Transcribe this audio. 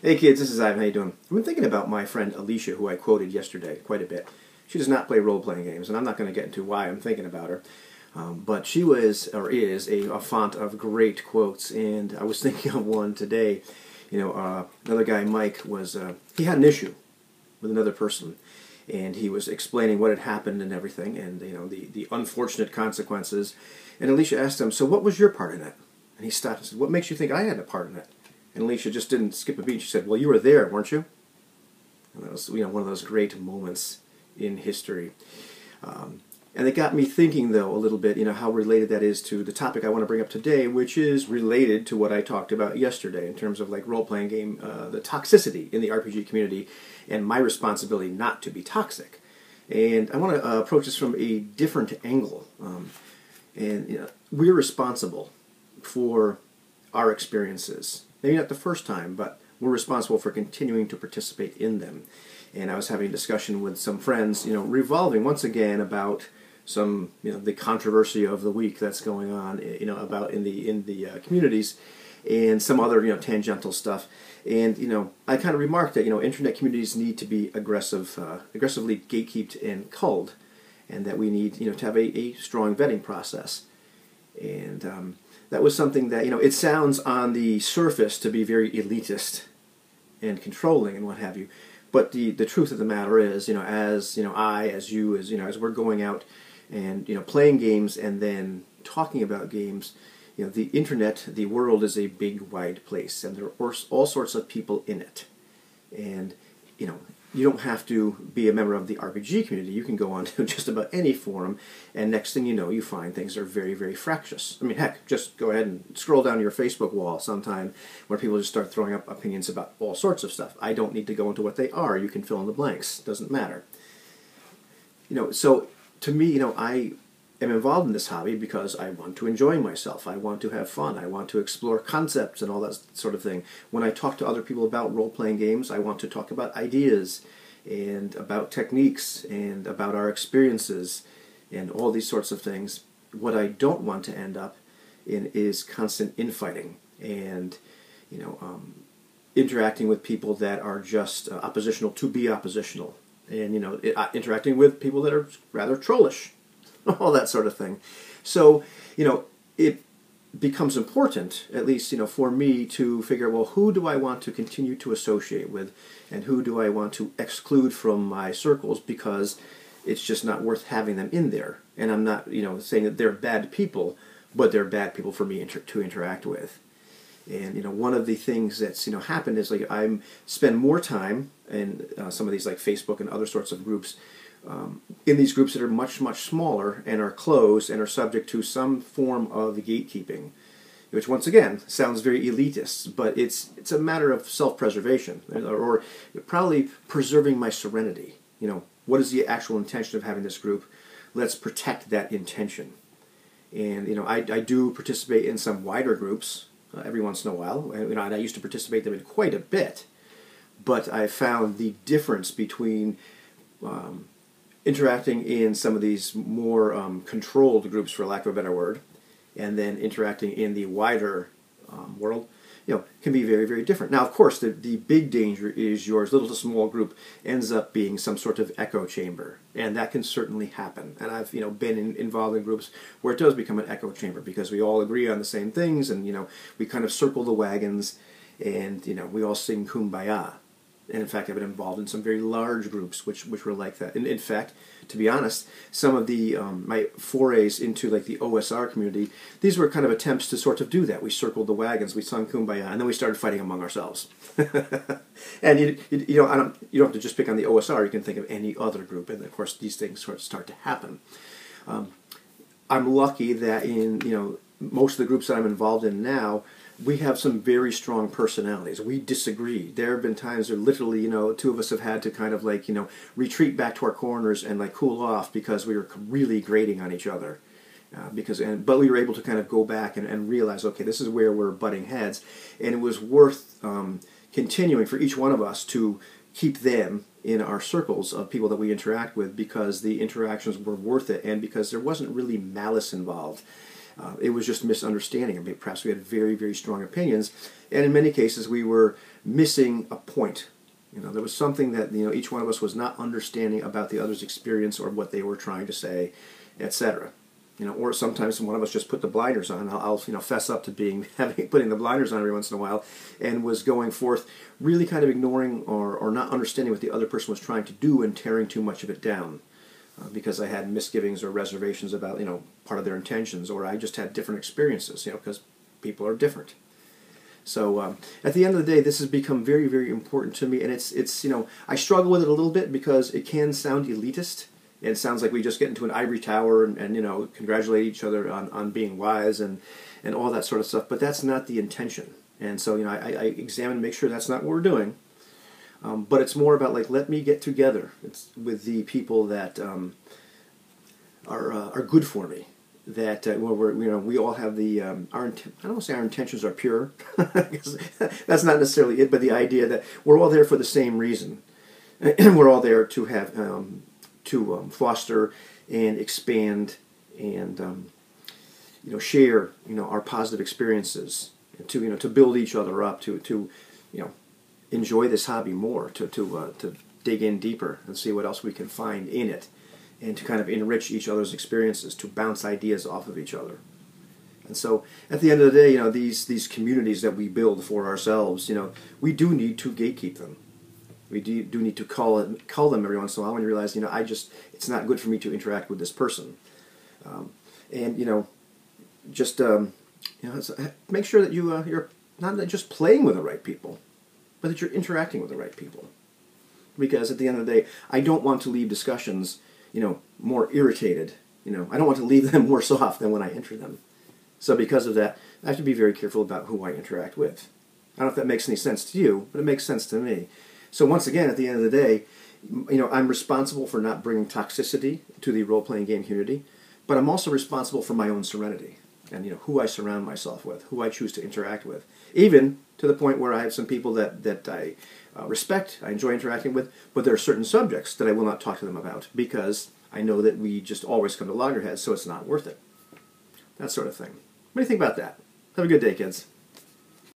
Hey kids, this is Ivan. How you doing? I've been thinking about my friend Alicia, who I quoted yesterday quite a bit. She does not play role-playing games, and I'm not going to get into why I'm thinking about her. But she was, or is, a font of great quotes, and I was thinking of one today. Another guy, Mike, he had an issue with another person, and he was explaining what had happened and everything, and the unfortunate consequences. And Alicia asked him, "So what was your part in it?" And he stopped and said, "What makes you think I had a part in it?" And Alicia just didn't skip a beat. She said, "Well, you were there, weren't you?" And that was, one of those great moments in history. And it got me thinking, though, a little bit, how related that is to the topic I want to bring up today, which is related to what I talked about yesterday in terms of like role-playing game, the toxicity in the RPG community, and my responsibility not to be toxic. And I want to approach this from a different angle. We're responsible for our experiences. Maybe not the first time, but we're responsible for continuing to participate in them. And I was having a discussion with some friends, revolving once again about some, the controversy of the week that's going on, about in the communities, and some other, tangential stuff. And I kind of remarked that internet communities need to be aggressively gatekeeped and culled, and that we need to have a strong vetting process. And that was something that, it sounds on the surface to be very elitist and controlling and what have you. But the truth of the matter is, as we're going out and, playing games and then talking about games, the internet, the world is a big, wide place, and there are all sorts of people in it. And, you don't have to be a member of the RPG community. You can go on to just about any forum, and next thing you know, you find things are very, very fractious. I mean, heck, just go ahead and scroll down your Facebook wall sometime where people just start throwing up opinions about all sorts of stuff. I don't need to go into what they are. You can fill in the blanks. Doesn't matter. So to me, I am involved in this hobby because I want to enjoy myself. I want to have fun. I want to explore concepts and all that sort of thing. When I talk to other people about role-playing games, I want to talk about ideas and about techniques and about our experiences and all these sorts of things. What I don't want to end up in is constant infighting and, interacting with people that are just oppositional to be oppositional, and, interacting with people that are rather trollish. All that sort of thing. So, it becomes important, at least, for me to figure out, well, who do I want to continue to associate with, and who do I want to exclude from my circles because it's just not worth having them in there. And I'm not, saying that they're bad people, but they're bad people for me to interact with. And, one of the things that's, happened is, like, I spend more time in some of these, like, Facebook and other sorts of groups, in these groups that are much, much smaller and are closed and are subject to some form of gatekeeping, which once again sounds very elitist, but it's a matter of self-preservation, or probably preserving my serenity. What is the actual intention of having this group? Let's protect that intention. And I do participate in some wider groups every once in a while, and I used to participate in them quite a bit, but I found the difference between interacting in some of these more controlled groups, for lack of a better word, and then interacting in the wider world, can be very, very different. Now, of course, the big danger is yours little to small group ends up being some sort of echo chamber, and that can certainly happen. And I've, been involved in groups where it does become an echo chamber because we all agree on the same things, and, we kind of circle the wagons, and, we all sing Kumbaya. And in fact, I've been involved in some very large groups which were like that. And in fact, to be honest, some of the my forays into like the OSR community, these were kind of attempts to sort of do that. We circled the wagons, we sung Kumbaya, and then we started fighting among ourselves. And you don't have to just pick on the OSR. You can think of any other group, and of course, these things sort of start to happen. I'm lucky that in most of the groups that I'm involved in now, we have some very strong personalities. We disagree. There have been times where literally, two of us have had to kind of like, retreat back to our corners and like cool off because we were really grating on each other. But we were able to kind of go back and realize, okay, this is where we're butting heads. And it was worth continuing for each one of us to keep them in our circles of people that we interact with because the interactions were worth it and because there wasn't really malice involved. It was just misunderstanding. I mean, perhaps we had very, very strong opinions, and in many cases we were missing a point. There was something that each one of us was not understanding about the other's experience or what they were trying to say, etc. Or sometimes one of us just put the blinders on. I'll fess up to putting the blinders on every once in a while, and was going forth really kind of ignoring or not understanding what the other person was trying to do and tearing too much of it down. Because I had misgivings or reservations about part of their intentions, or I just had different experiences, because people are different. So at the end of the day, this has become very, very important to me, and it's I struggle with it a little bit because it can sound elitist. It sounds like we just get into an ivory tower and congratulate each other on being wise and all that sort of stuff. But that's not the intention. And so I examine and make sure that's not what we're doing. But it's more about let me get together with the people that are good for me. That we all have the I don't want to say our intentions are pure, because that's not necessarily it. But the idea that we're all there for the same reason, and we're all there to have foster and expand and share our positive experiences, to build each other up, to enjoy this hobby more, to dig in deeper and see what else we can find in it, and to kind of enrich each other's experiences, to bounce ideas off of each other. And so at the end of the day, these communities that we build for ourselves, we do need to gatekeep them. We do need to call them every once in a while when you realize, it's not good for me to interact with this person. Make sure that you're not just playing with the right people, but that you're interacting with the right people. Because at the end of the day, I don't want to leave discussions, more irritated. I don't want to leave them worse off than when I enter them. So because of that, I have to be very careful about who I interact with. I don't know if that makes any sense to you, but it makes sense to me. So once again, at the end of the day, I'm responsible for not bringing toxicity to the role-playing game community, but I'm also responsible for my own serenity and who I surround myself with, who I choose to interact with, even to the point where I have some people that I respect, I enjoy interacting with, but there are certain subjects that I will not talk to them about because I know that we just always come to loggerheads, so it's not worth it. That sort of thing. What do you think about that? Have a good day, kids.